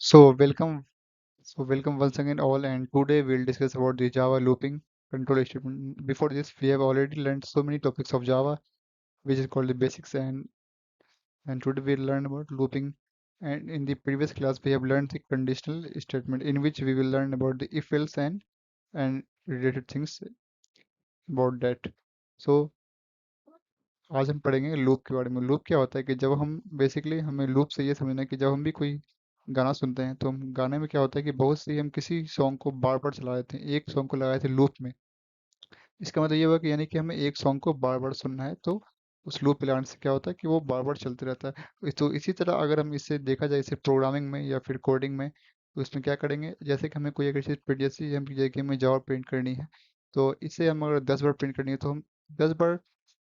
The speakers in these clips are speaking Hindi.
So welcome, welcome once again all, and today we'll discuss about the Java looping control statement. Before this, we have already learned so many topics of Java, which is called the basics, and today we'll learn about looping. And in the previous class, we have learned the conditional statement, in which we will learn about the if-else and related things about that. So आज हम पढ़ेंगे लूप के बारे में। लूप क्या होता है कि जब हम बेसिकली हमें लूप से ये समझना है कि जब हम भी कोई गाना सुनते हैं तो हम गाने में क्या होता है कि बहुत सी हम किसी सॉन्ग को बार बार चला देते हैं, एक सॉन्ग को लगाए थे लूप में। इसका मतलब ये हुआ कि यानी कि हमें एक सॉन्ग को बार बार सुनना है, तो उस लूप पे लगाने से क्या होता है कि वो बार बार चलते रहता है। तो इसी तरह अगर हम इसे देखा जाए इसे प्रोग्रामिंग में या फिर कोडिंग में, तो इसमें क्या करेंगे, जैसे कि हमें कोई अगर चीज़ जैसे हम जगह में जावा प्रिंट करनी है, तो इसे हम अगर 10 बार प्रिंट करनी है तो हम 10 बार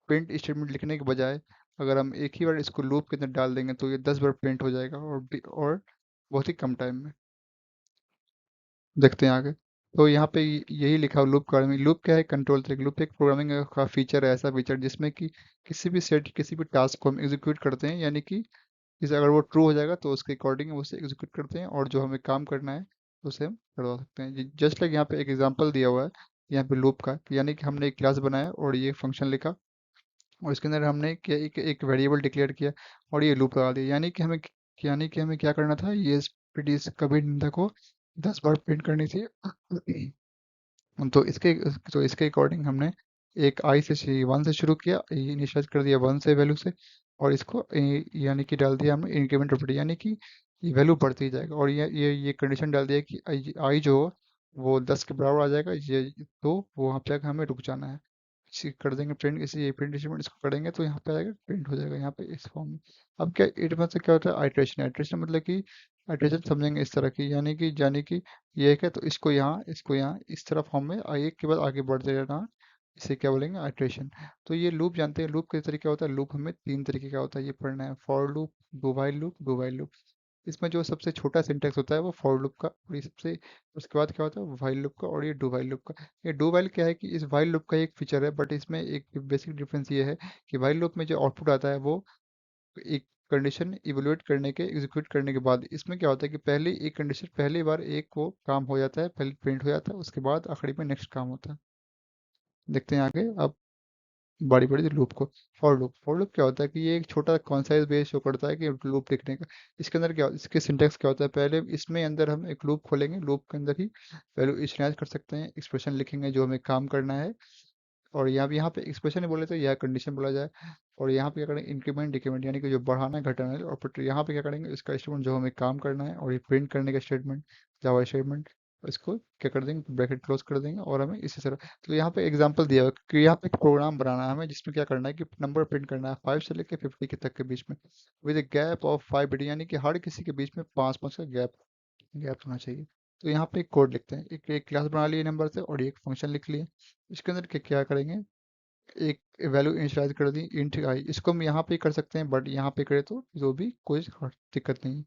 प्रिंट स्टेटमेंट लिखने के बजाय अगर हम एक ही बार इसको लूप के अंदर डाल देंगे तो ये 10 बार प्रिंट हो जाएगा, और बहुत ही कम टाइम में। देखते हैं आगे। तो यहाँ पे यही लिखा हुआ लूप के बारे में। लूप क्या है? कंट्रोल तरीके। लूप एक प्रोग्रामिंग का फीचर है, ऐसा फीचर जिसमें कि किसी भी सेट किसी भी टास्क को हम एग्जीक्यूट करते हैं, यानी कि इसे अगर वो ट्रू हो जाएगा तो उसके अकॉर्डिंग हम उसे एग्जीक्यूट करते हैं, और जो हमें काम करना है उसे हम करवा सकते हैं। जस्ट लाइक यहाँ पे एक एग्जांपल दिया हुआ है यहाँ पे लूप का, यानी कि हमने एक क्लास बनाया और ये फंक्शन लिखा, और इसके अंदर हमने क्या एक वेरिएबल डिक्लेयर किया और ये लूप लगा दिया। यानी कि हमें क्या करना था, ये इस कभी निंदा को 10 बार प्रिंट करनी थी। तो इसके अकॉर्डिंग हमने एक आई से 1 से शुरू किया, इनिशियलाइज कर दिया 1 से वैल्यू से, और इसको यानी कि डाल दिया हमने इंक्रीमेंट प्रॉपर्टी, यानी कि ये वैल्यू बढ़ती जाएगा, और ये कंडीशन डाल दिया कि आई जो हो वो 10 के बराबर आ जाएगा, ये तो वहाँ पे आके हमें रुक जाना है। इसी कर देंगे प्रिंट, इसी प्रिंट स्टेटमेंट इसको करेंगे तो यहाँ पे आएगा, प्रिंट हो जाएगा यहाँ पे इस फॉर्म में। अब क्या इट मतलब क्या होता है? आइट्रेशन। आइट्रेशन मतलब कि आइट्रेशन समझेंगे इस तरह की, यानी कि ये एक है तो इसको यहाँ इस तरह फॉर्म में एक के बाद आगे बढ़ते रहना, इसे क्या बोलेंगे? आइट्रेशन। तो ये लूप जानते हैं, लूप किस तरीके का होता है? लूप हमें 3 तरीके का होता है, ये पढ़ना है। For loop, do while loop. इसमें जो सबसे छोटा सिंटेक्स होता है वो फॉर लूप का, और ये सबसे उसके बाद क्या होता है? व्हाइल लूप का, और ये डू वाइल लूप का। ये डू वाइल क्या है कि इस व्हाइल लूप का एक फीचर है, बट इसमें एक बेसिक डिफरेंस ये है कि व्हाइल लूप में जो आउटपुट आता है वो एक कंडीशन इवेलुएट करने के, एग्जीक्यूट करने के बाद, इसमें क्या होता है कि पहले एक कंडीशन पहली बार एक को काम हो जाता है, पहले प्रिंट हो जाता है, उसके बाद आखिरी में नेक्स्ट काम होता है। देखते हैं आगे अब बड़ी बड़ी लूप को। फॉर लूप क्या होता है कि ये एक छोटा कॉन्साइज बेस शो करता है कि लूप लिखने का। इसके अंदर क्या, इसके सिंटेक्स क्या होता है? पहले इसमें अंदर हम एक लूप खोलेंगे, लूप के अंदर ही वैल्यू इनिशियलाइज कर सकते हैं, एक्सप्रेशन लिखेंगे जो हमें काम करना है, और यहाँ पे एक्सप्रेशन नहीं बोले तो यह कंडीशन बोला जाए। और यहाँ पे क्या करेंगे? इंक्रीमेंट डिक्रीमेंट, यानी कि जो बढ़ाना है घटाना है, और फिर यहाँ पे क्या करेंगे? इसका स्टेटमेंट जो हमें काम करना है, और ये प्रिंट करने का स्टेटमेंट, जावा स्टेटमेंट, इसको क्या कर देंगे? ब्रैकेट क्लोज कर देंगे, और हमें इसी तरह। तो यहाँ पे एग्जांपल दिया हुआ है कि यहाँ पे एक प्रोग्राम बनाना है हमें, जिसमें क्या करना है कि नंबर प्रिंट करना है 5 से लेकर 50 के तक के बीच में, विद गैप ऑफ 5 यानी कि हर किसी के बीच में 5 5 का गैप गैप होना चाहिए। तो यहाँ पे एक कोड लिखते हैं, एक क्लास बना लिए नंबर से, और एक फंक्शन लिख लिए। इसके अंदर क्या क्या करेंगे? एक वैल्यू इनिशियलाइज कर दी इंट आई, इसको हम यहाँ पे कर सकते हैं, बट यहाँ पे करें तो जो भी कोई दिक्कत नहीं है।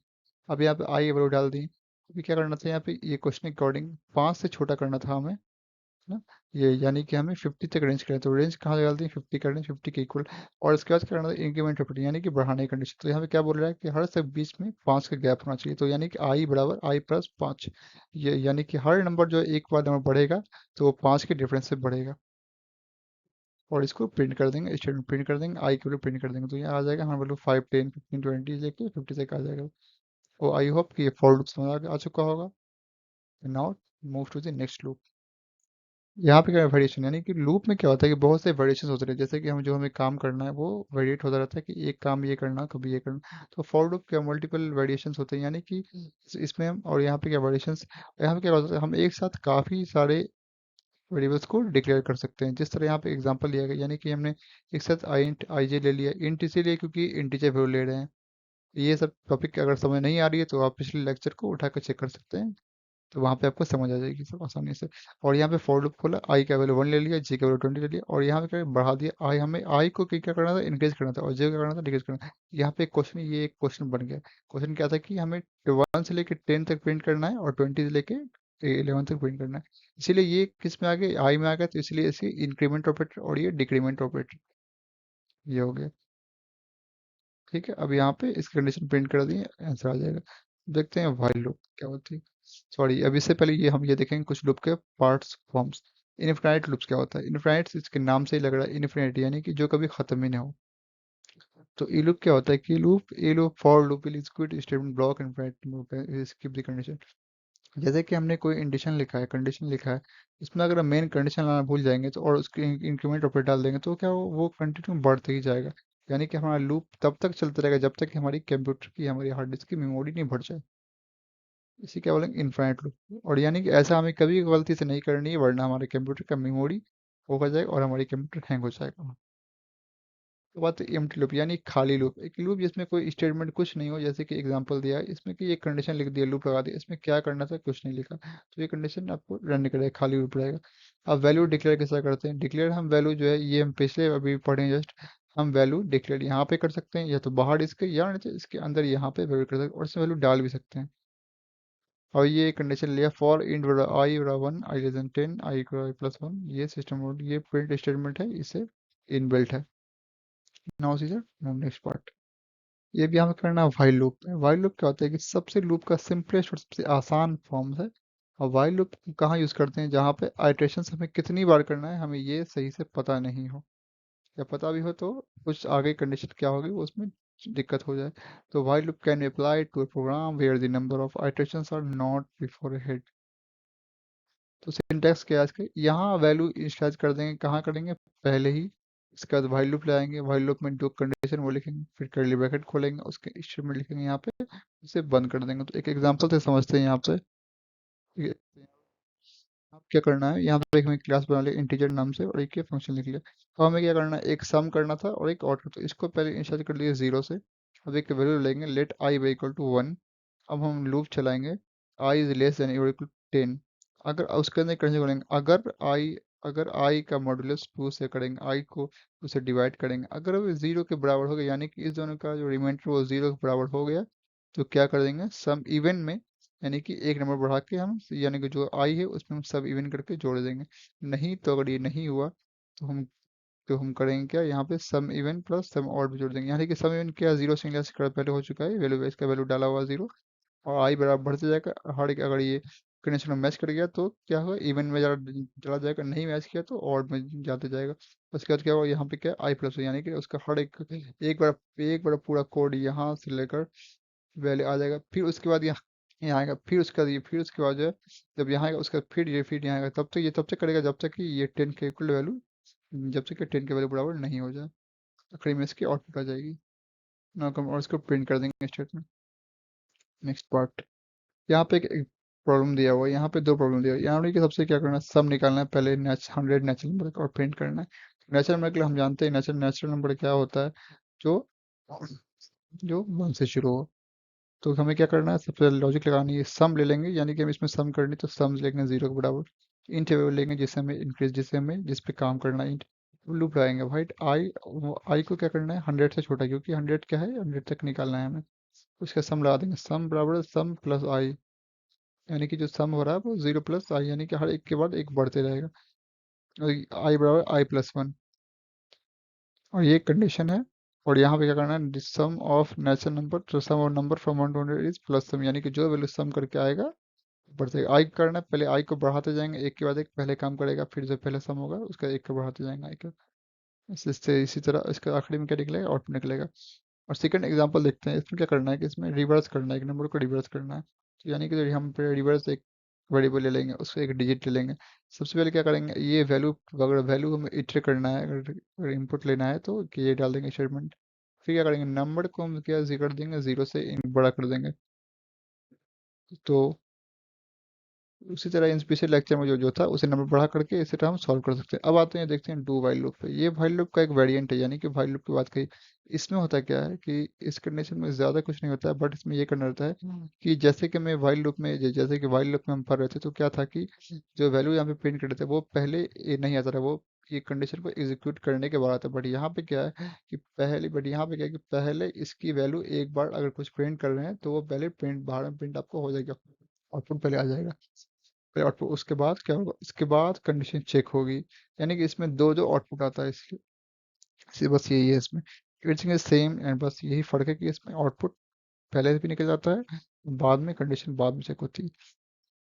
अब यहाँ पे आई वैल्यू डाल दी। अभी क्या करना था? यहाँ पे ये क्वेश्चन अकॉर्डिंग 5 से छोटा करना था हमें, है ना? ये यानी कि हमें 50 तक रेंज करें, तो रेंज कहाँ डाल दी? 50 कर दें, 50 के इक्वल। और इसके बाद क्या करना था? इंक्रीमेंट प्रॉपर्टी, यानी कि बढ़ाने की कंडीशन। तो यहाँ पे क्या बोल रहा है कि हर से बीच में 5 का गैप होना चाहिए, तो यानी कि आई बराबर आई प्लस 5। ये यानी कि हर नंबर जो एक बार नंबर बढ़ेगा तो वो 5 के डिफरेंस से बढ़ेगा, और इसको प्रिंट कर देंगे, स्टेटमेंट प्रिंट कर देंगे, आई की वैल्यू प्रिंट कर देंगे, तो ये आ जाएगा हमारे वैल्यू 5 10 15 20 लेके 50 तक आ जाएगा। तो आई होप कि ये फॉर लूप समझ आ चुका होगा। Now move to the next loop. यहाँ पे क्या है? वेरिएशन, यानी कि लूप में क्या होता है कि बहुत से वेरिएशन होते हैं, जैसे कि हमें काम करना है वो वेरिएट होता रहता है, कि एक काम ये करना, कभी ये करना। तो फॉर लूप के मल्टीपल वेरिएशंस होते हैं, यानी कि इसमें हम, और यहाँ पे क्या वेरिएशंस, यहाँ पे क्या होता है? हम एक साथ काफी सारे वेरिएबल्स को डिक्लेयर कर सकते हैं, जिस तरह यहाँ पे एग्जांपल लिया गया, यानी कि हमने एक साथ आई जे ले लिया। इंट इसीलिए क्योंकि इंटीजर वैल्यू ले रहे हैं। ये सब टॉपिक अगर समझ नहीं आ रही है तो आप पिछले लेक्चर को उठा कर चेक कर सकते हैं, तो वहाँ पे आपको समझ आ जाएगी सब आसानी से। और यहाँ पे फॉर लूप खोला, आई का वैल्यू 1 ले लिया, जे का वैल्यू 20 ले लिया, और यहाँ पे क्या बढ़ा दिया आई, हमें आई को क्या करना था? इंक्रीज करना था, और जे का करना था डिक्रीज करना था। यहाँ पे एक क्वेश्चन, ये एक क्वेश्चन बन गया। क्वेश्चन क्या था कि हमें 1 से लेके 10 तक प्रिंट करना है, और 20 से लेके 11 तक प्रिंट करना है। इसीलिए ये किस में आ गया? आई में आ गया, तो इसलिए इसे इंक्रीमेंट ऑपरेटर और ये डिक्रीमेंट ऑपरेटर, ये हो गया। ठीक है, अब यहाँ पे इसकी कंडीशन प्रिंट कर दी, आंसर आ जाएगा। देखते हैं व्हाइल लूप क्या होती है। सॉरी, अब इससे पहले ये हम ये देखेंगे कुछ लूप के पार्ट्स फॉर्म्स। इनफिनाइट लूप्स क्या होता है? इनफिनाइट इसके नाम से ही लग रहा है, इनफिनिटी यानी कि जो कभी खत्म ही ना हो। तो ई लूप क्या होता है कि loop A loop for loop will execute statement block infinite loop है स्किप द कंडीशन। जैसे कि हमने कोई कंडीशन लिखा है, इसमें अगर हम मेन कंडीशन लाना भूल जाएंगे तो और उसके इंक्रीमेंट ऑपरेटर डाल देंगे तो क्या वो कंटिन्यू बढ़ते ही जाएगा। यानी कि हमारा लूप तब तक चलता रहेगा जब तक कि हमारी कंप्यूटर की हमारी हार्ड डिस्क की मेमोरी नहीं भर जाए। इसी क्या बोलेंगे, इनफाइनाइट लूप। और यानी कि ऐसा हमें कभी गलती से नहीं करनी है वरना हमारे कंप्यूटर का मेमोरी होगा जाएगा और हमारी कंप्यूटर हैंग हो जाएगा। तो बात है एम्प्टी लूप यानी खाली लूप, एक लूप जिसमें कोई स्टेटमेंट कुछ नहीं हो, जैसे कि एग्जांपल दिया है इसमें कि एक कंडीशन लिख दिया, लूप लगा दिया, इसमें क्या करना था कुछ नहीं लिखा, तो ये कंडीशन आपको रन नहीं करेगा, खाली लूप रहेगा। अब वैल्यू डिक्लेयर कैसा करते हैं? डिक्लेयर हम वैल्यू जो है ये हम पिछले अभी पढ़े जस्ट, हम वैल्यू डिक्लेयर यहाँ पे कर सकते हैं या तो बाहर इसके या नीचे इसके अंदर यहाँ पे वैल्यू कर सकते हैं और इसमें वैल्यू डाल भी सकते हैं। और ये कंडीशन लिया फॉर इंट आई बड़ा 1 i less than 10 i plus 1, ये सिस्टम मोड ये प्रिंट स्टेटमेंट है, इसे इनबिल्ट है। Now seizure next part. ये भी हमें करना है व्हाइल लूप में। व्हाइल लूप क्या होता है कि सबसे लूप का सिंपलेस्ट और सबसे आसान फॉर्म है। और व्हाइल लूप कहाँ यूज करते हैं? जहाँ पे आइटरेशन हमें कितनी बार करना है हमें ये सही से पता नहीं हो, या पता भी हो तो कुछ आगे कंडीशन क्या होगी वो उसमें दिक्कत हो जाए। तो while loop can apply to a program where the number of iterations are not beforehand. तो सिंटैक्स क्या है इसका, यहाँ वैल्यू इनिशियलाइज कर देंगे, कहाँ करेंगे? पहले ही। इसके बाद व्हाइल लूप लाएंगे, व्हाइल लूप में जो कंडीशन वो लिखेंगे, फिर कर्ली ब्रैकेट खोलेंगे, उसके स्टेटमेंट लिखेंगे यहाँ पे, उसे बंद कर देंगे। तो एक एग्जांपल से समझते हैं यहाँ पे। ये- अब क्या करना है, यहाँ पे एक हमें क्लास बना लिया इंटीजर नाम से और एक ये फंक्शन लिख लिया। अब हमें क्या करना है, एक सम करना था और एक ऑड। तो इसको पहले इनिशियलाइज कर लिए 0 से। अब एक वैल्यू लेंगे लेट आई इक्वल टू 1। अब हम लूप चलाएंगे, i is less than equal to 10। अगर उसके अंदर कंडीशन बोलेंगे, अगर आई का मॉडुलस 2 से करेंगे, आई को उसे डिवाइड करेंगे, अगर वो 0 के बराबर हो गया यानी कि इस दोनों का जो रिमाइंडर वो 0 के बराबर हो गया, तो क्या कर देंगे सम इवन में, यानी कि एक नंबर बढ़ा के हम यानी कि जो आई है उसमें हम सब इवन करके जोड़ देंगे। नहीं तो अगर ये नहीं हुआ तो हम करेंगे क्या, यहाँ पे सम इवन प्लस सम ऑड भी जोड़ देंगे। यानी कि सम इवन क्या, 0 से पहले हो चुका है, वैल्यू इसका वैल्यू डाला हुआ 0 और आई बराबर बढ़ते जाएगा। हर एक अगर ये कंडीशन में मैच कर गया तो क्या होगा, इवन में चला जाएगा, नहीं मैच किया तो ऑड में जाते जाएगा। उसके बाद क्या होगा, यहाँ पे क्या आई प्लस, यानी कि उसका हर एक बार पूरा कोड यहाँ से लेकर वैल्यू आ जाएगा। फिर उसके बाद यहाँ आएगा, फिर उसके बाद जो है जब यहाँ आएगा उसका फिर यहाँ आएगा, तब तक करेगा जब तक कि ये 10 के इक्वल वैल्यू, जब तक कि 10 के वैल्यू बराबर नहीं हो जाए। आखिरी में इसकी आउटपुट आ जाएगी ना, कम और इसको प्रिंट कर देंगे स्टेटमेंट। Next part. यहाँ पे एक प्रॉब्लम दिया हुआ है, यहाँ पे दो प्रॉब्लम दिया हुआ है। यहाँ पे कि सबसे क्या करना है, सब निकालना है पहले 100 नेचुरल नंबर का और प्रिंट करना है। नेचुरल नंबर के लिए हम जानते हैं नेचुरल नंबर क्या होता है, जो जो 1 से शुरू हो। तो हमें क्या करना है, सबसे पहले लॉजिक लगानी है, सम ले लेंगे यानी कि हम इसमें सम करनी तो सम लेंगे 0 के बराबर। इंट वेरिएबल लेंगे जिससे हमें इंक्रीज, जिस पे काम करना है इंट। लूप लगाएंगे भाई आई को क्या करना है 100 से छोटा, क्योंकि 100 क्या है 100 तक निकालना है हमें। उसका सम लगा देंगे, सम बराबर सम प्लस आई, यानी कि जो सम हो रहा है वो 0 प्लस आई, यानी कि हर एक के बाद एक बढ़ते रहेगा। आई बराबर आई प्लस 1, और ये कंडीशन है। और यहाँ पे क्या करना है, सम ऑफ नेचुरल नंबर, तो sum of number from 1 to 100 is plus sum, यानी कि जो वैल्यू सम करके आएगा बढ़ते आई करना है, पहले आई को बढ़ाते जाएंगे एक के बाद एक, पहले काम करेगा फिर जो पहले सम होगा उसका एक को बढ़ाते जाएंगे आई का। इससे इसी तरह इसका आखिरी में क्या निकलेगा, आउटपुट निकलेगा। और सेकंड एग्जांपल देखते हैं, इसमें क्या करना है कि इसमें रिवर्स करना है, एक नंबर को रिवर्स करना है। तो यानी कि जो हम पे रिवर्स एक वेरिएबल ले लेंगे, उसको एक डिजिट ले लेंगे। सबसे पहले क्या करेंगे, ये वैल्यू अगर वैल्यू हमें इटरेट करना है, अगर इनपुट लेना है तो कि ये डाल देंगे स्टेटमेंट। फिर क्या करेंगे, नंबर को हम क्या कर देंगे 0 से बड़ा कर देंगे। तो उसी तरह इन पिछले लेक्चर में जो जो था उसे नंबर बढ़ा करके इसे हम सॉल्व कर सकते हैं। अब आते हैं देखते हैं डू वाइल लूप पे। ये वाइल लूप का एक वेरिएंट है, यानी कि वाइल लूप की बात कही। इसमें होता क्या है कि इस कंडीशन में ज़्यादा कुछ नहीं होता है, बट इसमें ये करना रहता है कि जैसे कि मैं वाइल लूप में जैसे कि वाइल लूप में हम पढ़ रहे थे तो क्या था कि जो वैल्यू यहाँ पे प्रिंट कर रहे थे वो पहले ये नहीं आता था, वो ये कंडीशन को एग्जीक्यूट करने के बाद आता है। बट यहाँ पे क्या है कि पहले इसकी वैल्यू एक बार अगर कुछ प्रिंट कर रहे हैं तो वो पहले प्रिंट बाहर में प्रिंट आपको हो जाएगा, आउटपुट पहले आ जाएगा। फिर आउटपुट उसके बाद क्या होगा, इसके बाद कंडीशन चेक होगी। यानी कि इसमें दो जो आउटपुट आता है इसलिए बस यही है इसमें, एवरीथिंग इज सेम एंड बस यही फर्क है कि इसमें आउटपुट पहले भी निकल जाता है बाद में कंडीशन बाद में चेक होती है।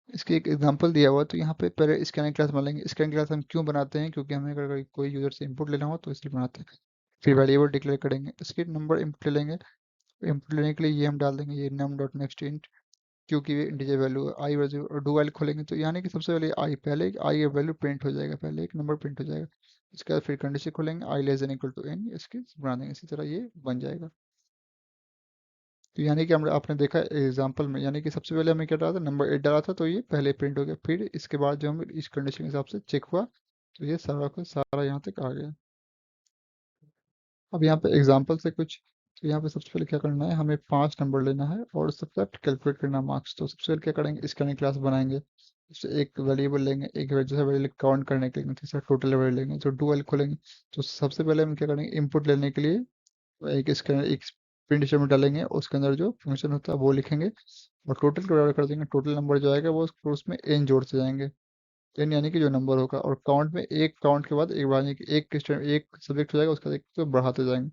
इसके एक एग्जांपल दिया हुआ है, तो यहाँ पे पहले स्कैनिंग क्लास मान लेंगे। स्कैनिंग क्लास हम क्यों बनाते हैं, क्योंकि हमें अगर कोई यूजर से इनपुट लेना हो तो इसलिए बनाते हैं। फिर वेरिएबल डिक्लेयर करेंगे, इसके नंबर इनपुट ले लेंगे। इनपुट लेने के लिए ये हम डाल देंगे, ये num डॉट नेक्स्ट इंट, क्योंकि ये इंटीजर वैल्यू है। आई वैल्यू और डू वाइल खोलेंगे तो यानी कि सबसे पहले आई, पहले आई वैल्यू प्रिंट हो जाएगा, पहले एक नंबर प्रिंट हो जाएगा। इसके बाद फिर कंडीशन खोलेंगे, i less than equal to n, इसके बना देंगे, इसी तरह ये बन जाएगा। तो यानी कि हम आपने देखा एग्जांपल में, यानी कि सबसे पहले हमें क्या डाला था, नंबर 8 डाला था, तो ये पहले प्रिंट हो गया। फिर इसके बाद जो हम इस कंडीशन के हिसाब से चेक हुआ, तो ये सारा का सारा यहाँ तक आ गया। अब यहाँ पे एग्जांपल से कुछ, तो यहाँ पे सबसे पहले क्या करना है, हमें 5 नंबर लेना है और सबसे कैलकुलेट करना है मार्क्स। तो सबसे पहले क्या करेंगे, स्कैनिंग क्लास बनाएंगे। उससे एक वेरिएबल लेंगे, एक दूसरा वेरिएबल काउंट करने के लिए तीसरा टोटल वेरिएबल लेंगे, तो डुअल खोलेंगे। तो सबसे पहले हम क्या करेंगे, इनपुट लेने के लिए एक इसके एक प्रिंट स्टेटमेंट डालेंगे, उसके अंदर जो फंक्शन होता है वो लिखेंगे और टोटल के बराबर कर देंगे। टोटल नंबर जो आएगा वो उसमें एन जोड़ते जाएंगे, एन यानी कि जो नंबर होगा। और काउंट में एक काउंट के बाद एक बार, यानी कि एक सब्जेक्ट हो जाएगा, उसका एक तो बढ़ाते जाएंगे।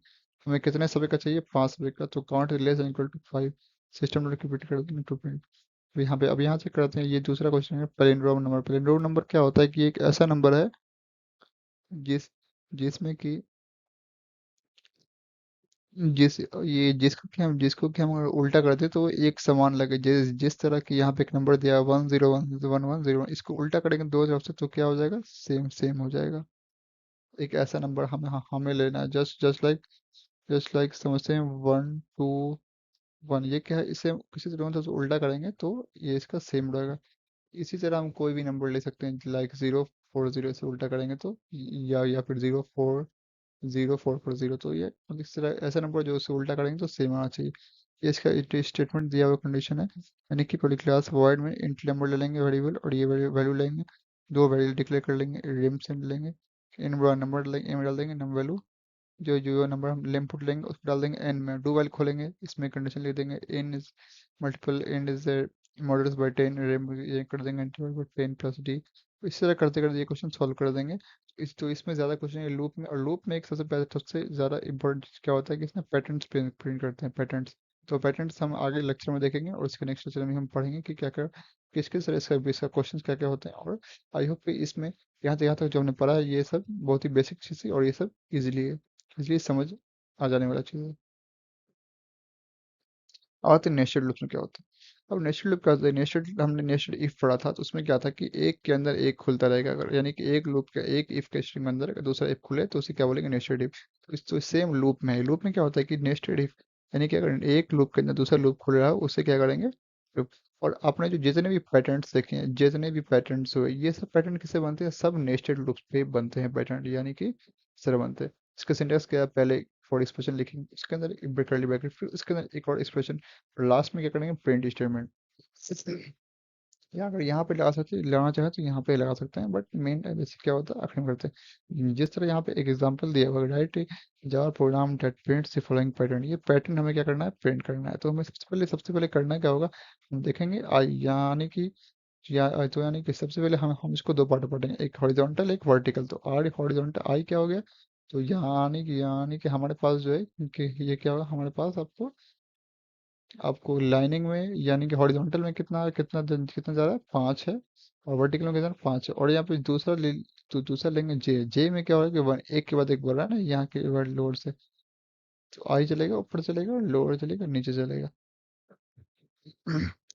हमें कितने सब्जेक्ट का चाहिए, 5 सब्जेक्ट का, तो count less equal to 5। System dot repeat कर देंगे टू प्रिंट। यहाँ पे अब यहाँ से करते हैं, ये दूसरा क्वेश्चन है पैलिंड्रोम नंबर। पैलिंड्रोम नंबर क्या होता है कि एक ऐसा नंबर है जिस जिसमें कि जिसको कि हम अगर उल्टा करते हैं तो वो एक समान लगे। जिस तरह की यहाँ पे एक नंबर दिया है 1011101, इसको उल्टा करेंगे दो तरफ से तो क्या हो जाएगा, सेम सेम हो जाएगा। एक ऐसा नंबर हमें लेना है, जस्ट लाइक समझते हैं 1 2 1, ये क्या है, इसे किसी तरह से उल्टा करेंगे तो ये इसका सेम रहेगा। इसी तरह हम कोई भी नंबर ले सकते हैं, लाइक 040 से उल्टा करेंगे तो, या फिर 040 तो ये मतलब इस तरह ऐसा नंबर जो उसे उल्टा करेंगे तो सेम आना चाहिए। ये इसका स्टेटमेंट दिया हुआ कंडीशन है, यानी कि पहली क्लास वॉइड में इंट नंबर ले लेंगे वेरिएबल, और ये वैल्यू लेंगे। दो वैल्यू डिक्लेयर कर लेंगे, रिम सेंड लेंगे, इन बड़ा नंबर लेंगे, एम डाल देंगे, नम वैल्यू जो जो नंबर हम इनपुट लेंगे उसको डाल देंगे एन में। डू वाइल खोलेंगे, इसमें कंडीशन लिख देंगे n is multiple n is modulus by 10, ये कर देंगे इंटीग्रल बाय 10 प्लस डी। इस तरह करते करते ये क्वेश्चन सॉल्व कर देंगे। तो इसमें ज़्यादा क्वेश्चन है लूप में, और लूप में एक सबसे पहले सबसे ज़्यादा इंपॉर्टेंट चीज़ क्या होता है कि इसमें पैटर्न्स प्रिंट करते हैं, पैटर्न्स। तो पैटर्न्स हम आगे लेक्चर में देखेंगे, और इसके नेक्स्ट लेक्चर में हम पढ़ेंगे कि क्या क्या किस किस तरह इसका क्वेश्चन क्या क्या होते हैं। और आई होप कि इसमें यहाँ तक जो हमने पढ़ा है ये सब बहुत ही बेसिक चीज़ है, और ये सब इजीली है, इसलिए समझ आ जाने वाला चीज़ है। आते नेस्टेड लूप्स में क्या होता है। अब नेस्टेड लूप क्या होता है, नेस्टेड हमने नेस्टेड इफ पढ़ा था, तो उसमें क्या था कि एक के अंदर एक खुलता रहेगा। अगर यानी कि एक लूप का एक इफ के स्ट्रिंग के अंदर अगर दूसरा इफ खुले तो उसे क्या बोलेंगे, नेस्टेड इफ। तो सेम लूप में है, लूप में क्या होता है कि नेस्टेड इफ, यानी कि अगर एक लूप के अंदर दूसरा लूप खुल रहा है उससे क्या करेंगे, loop। और आपने जो जितने भी पैटर्न्स देखे हैं, जितने भी पैटर्न्स हुए, ये सब पैटर्न किससे बनते हैं, सब नेस्टेड लूप्स पे बनते हैं पैटर्न, यानी कि इस तरह बनते हैं। इसका सिंटेक्स क्या है, पहले फॉर एक्सप्रेशन लिखेंगे, उसके अंदर एक कर्ली ब्रैकेट, फिर उसके अंदर एक और एक्सप्रेशन, और लास्ट में क्या करेंगे, प्रिंट स्टेटमेंट। या अगर यहाँ पे लगा सकते लगाना चाहे तो यहाँ पे लगा सकते हैं, बट मेन जैसे क्या होता है आखिर में करते हैं। जिस तरह यहाँ पे एक एग्जांपल दिया हुआ है, right Java program that prints the following pattern, ये पैटर्न हमें क्या करना है, प्रिंट करना है। तो हमें सबसे पहले करना क्या होगा, हम देखेंगे आई, यानी कि सबसे पहले हम इसको दो पार्ट में बांटेंगे, एक हॉरिजॉन्टल एक वर्टिकल। तो आर हॉरिजॉन्टल आई क्या हो गया, तो यानी कि हमारे पास जो है कि ये क्या होगा, हमारे पास आपको लाइनिंग में, यानी कि हॉरिजॉन्टल में कितना जा रहा है, 5 है, और वर्टिकल में कितना 5 है। और यहाँ पे तो दूसरा लेंगे जे में क्या होगा कि एक के बाद एक बढ़ रहा है ना, यहाँ के वर्ड लोअर से, तो आई चलेगा, ऊपर चलेगा, और लोअर चलेगा, नीचे चलेगा।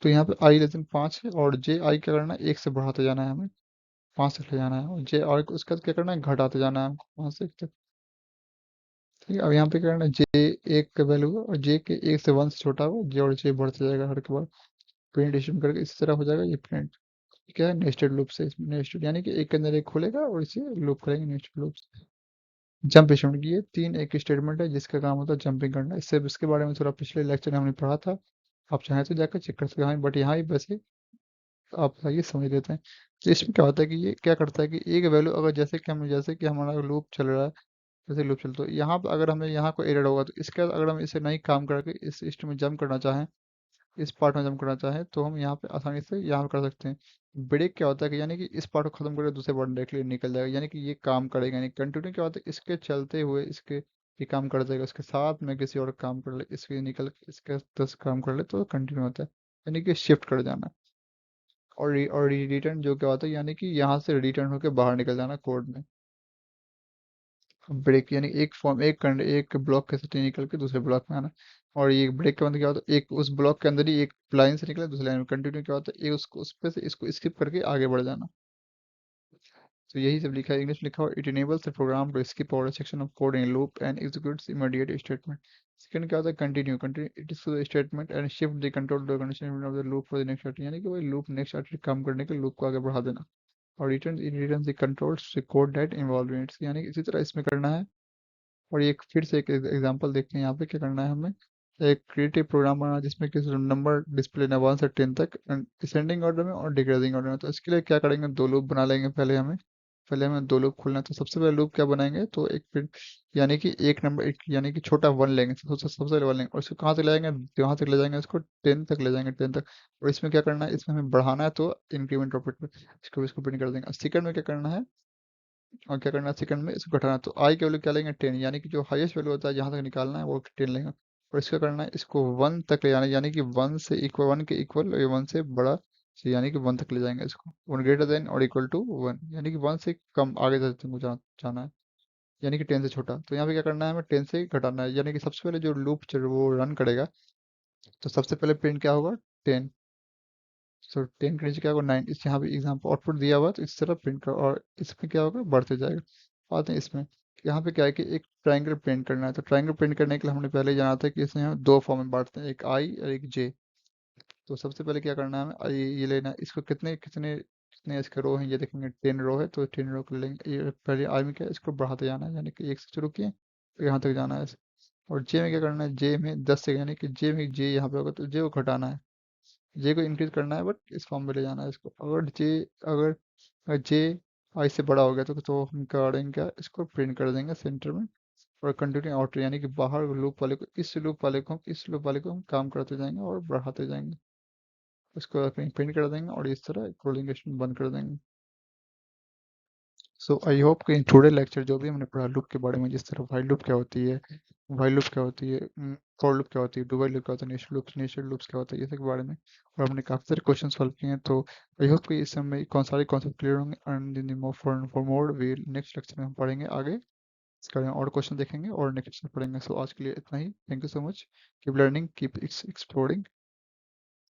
तो यहाँ पे आई लेस देन 5 है, और जे आई क्या करना है, एक से बढ़ाते जाना है हमें, 5 तक ले जाना है, और जे और उसका क्या करना है, घटाते जाना है हमको 5 से 1 तक। ठीक है, अब यहाँ पे क्या करना है, जे एक का वैल्यू है, और जे के एक से 1 से छोटा होगा, जे और जे बढ़ते जाएगा हर के बाद, प्रिंट स्टेटमेंट करके इसी तरह हो जाएगा ये प्रिंट। क्या है, नेस्टेड लूप से, इसमें नेस्टेड यानी कि एक के अंदर एक खुलेगा और इसे लूप करेंगे, नेस्टेड लूप। जंप स्टेटमेंट की ये 3 एक स्टेटमेंट है जिसका काम होता है जंपिंग करना। इससे इसके बारे में थोड़ा पिछले लेक्चर में हमने पढ़ा था, आप चाहें तो जाकर चेक कर सकते हैं, बट यहाँ ही वैसे आप ये समझ लेते हैं। तो इसमें क्या होता है कि ये क्या करता है कि एक वैल्यू अगर जैसे कि हमारा लूप चल रहा है, जैसे लूप चल, तो यहाँ पर अगर हमें यहाँ को एरर होगा, तो इसके बाद अगर हम इसे नहीं काम करके इस स्टेट में जंप करना चाहें, इस पार्ट में जंप करना चाहें, तो हम यहाँ पे आसानी से यहाँ पे कर सकते हैं। ब्रेक क्या होता है कि यानी कि इस पार्ट को खत्म करके दूसरे पार्ट में डायरेक्टली निकल जाएगा, यानी कि ये काम करेगा नहीं। कंटिन्यू क्या होता है, इसके चलते हुए इसके ये काम कर देगा, इसके साथ में किसी और काम कर ले, इसके निकल इसके 10 काम कर ले तो कंटिन्यू होता है। यानी कि शिफ्ट कर जाना। और रिटर्न जो क्या होता है, यानी कि यहाँ से रिटर्न होकर बाहर निकल जाना कोड में। ब्रेक यानी एक ब्लॉक के से निकल के दूसरे ब्लॉक में आना। और ये ब्रेक का मतलब क्या होता है, एक उस ब्लॉक के अंदर ही एक लाइन से निकला दूसरी लाइन में कंटिन्यू, क्या होता है, ये उसको उस पे से इसको स्किप करके आगे बढ़ जाना। तो यही सब लिखा है, इंग्लिश लिखा हुआ, it enables the program to skip over section of code in loop and executes immediate statement. Second क्या होता है, continue it is the statement and shift the control to condition of the loop for the next statement, यानी कि वही लूप नेक्स्ट स्टेटमेंट काम करने के लूप को आगे बढ़ा देना। और return the controls the code that involve in its, यानी कि इसी तरह इसमें करना है। और ये फिर से एक एग्जांपल देखते हैं, यहाँ पे क्या करना है हमें। एक क्रिएटिव प्रोग्राम बनाना जिसमें कि नंबर डिस्प्ले ना 1 से 10 तक असेंडिंग ऑर्डर में और डिक्रीजिंग ऑर्डर में। तो इसके लिए क्या करेंगे, दो लूप बना लेंगे पहले हमें दो लूप खोलना है। तो सबसे पहले लूप क्या बनाएंगे, तो एक फिर यानी कि एक नंबर एक यानी कि छोटा वन लेंगे, सबसे पहले वन लेंगे और इसको कहाँ तक ले जाएंगे, यहाँ तक ले जाएंगे, इसको 10 तक ले जाएंगे, 10 तक। और इसमें क्या करना है, इसमें हमें बढ़ाना है तो इंक्रीमेंट ऑपरेटर में इसको प्रिंट कर देंगे। सेकंड में क्या करना है, और क्या करना है सेकंड में, इसको घटाना। तो आई की वैल्यू क्या लेंगे, 10, यानी कि जो हाईएस्ट वैल्यू होता है जहाँ तक निकालना है वो 10 लेंगे। और इसका करना है, इसको 1 तक ले जाना, यानी कि 1 से इक्वल, 1 के इक्वल, या 1 से बड़ा, यानी कि 1 तक ले जाएंगे इसको। 1 ग्रेटर देन और इक्वल टू 1, यानी कि 1 से कम आगे तुमको जाना है, यानी कि 10 से छोटा। तो यहाँ पे क्या करना है, हमें 10 से घटाना है, यानी कि सबसे पहले जो लूप वो रन करेगा, तो सबसे पहले प्रिंट क्या होगा, 10। सो 10 के नीचे क्या होगा, 9। इस यहाँ पे एग्जाम्पल आउटपुट दिया हुआ है, तो इस तरह प्रिंट करो और इसमें क्या होगा, बढ़ते जाएगा। आते हैं इसमें, यहाँ पे क्या है कि एक ट्रायंगल प्रिंट करना है। तो ट्रायंगल प्रिंट करने के लिए हमने पहले ही जाना था कि इसमें हम दो फॉर्म में बांटते हैं, एक आई और एक जे। तो सबसे पहले क्या करना है, हमें ये लेना है, इसको कितने कितने कितने इसके रो हैं, ये देखेंगे 10 रो है, तो 10 रो कर लेंगे। ये पहले आई में क्या है, इसको बढ़ाते जाना है, यानी कि एक से शुरू किए तो यहाँ तक जाना है। और जे में क्या करना है, जे में 10 से, यानी कि जे यहाँ पे होगा तो जे को घटाना है, जे को इंक्रीज करना है, बट इस फॉर्म में ले जाना है इसको। अगर जे आई से बड़ा हो गया तो हम करेंगे क्या, इसको प्रिंट कर देंगे सेंटर में। और कंटिन्यू आउटर, यानी कि बाहर लूप वाले को हम काम करते जाएंगे और बढ़ाते जाएंगे। उसको प्रिंट कर देंगे और इस तरह कोडिंग बंद कर देंगे। सो आई होप कि इन टुडे लेक्चर जो भी हमने पढ़ा लूप के बारे में, जिस तरह वाइल लूप क्या होती है, फॉर लूप क्या होती है, डू वाइल लूप क्या होता है, नेचर लूप्स क्या होता है, ये सब के बारे में। और हमने काफ़ी सारे क्वेश्चन सॉल्व किए हैं। तो आई होप कि इस समय सारे कॉन्सेप्ट क्लियर होंगे, and in more for more we next lecture में हम पढ़ेंगे आगे, इसका और क्वेश्चन देखेंगे और नेक्स्ट लेक्चर पढ़ेंगे। सो आज के लिए इतना ही, thank you so much, keep learning, keep exploring.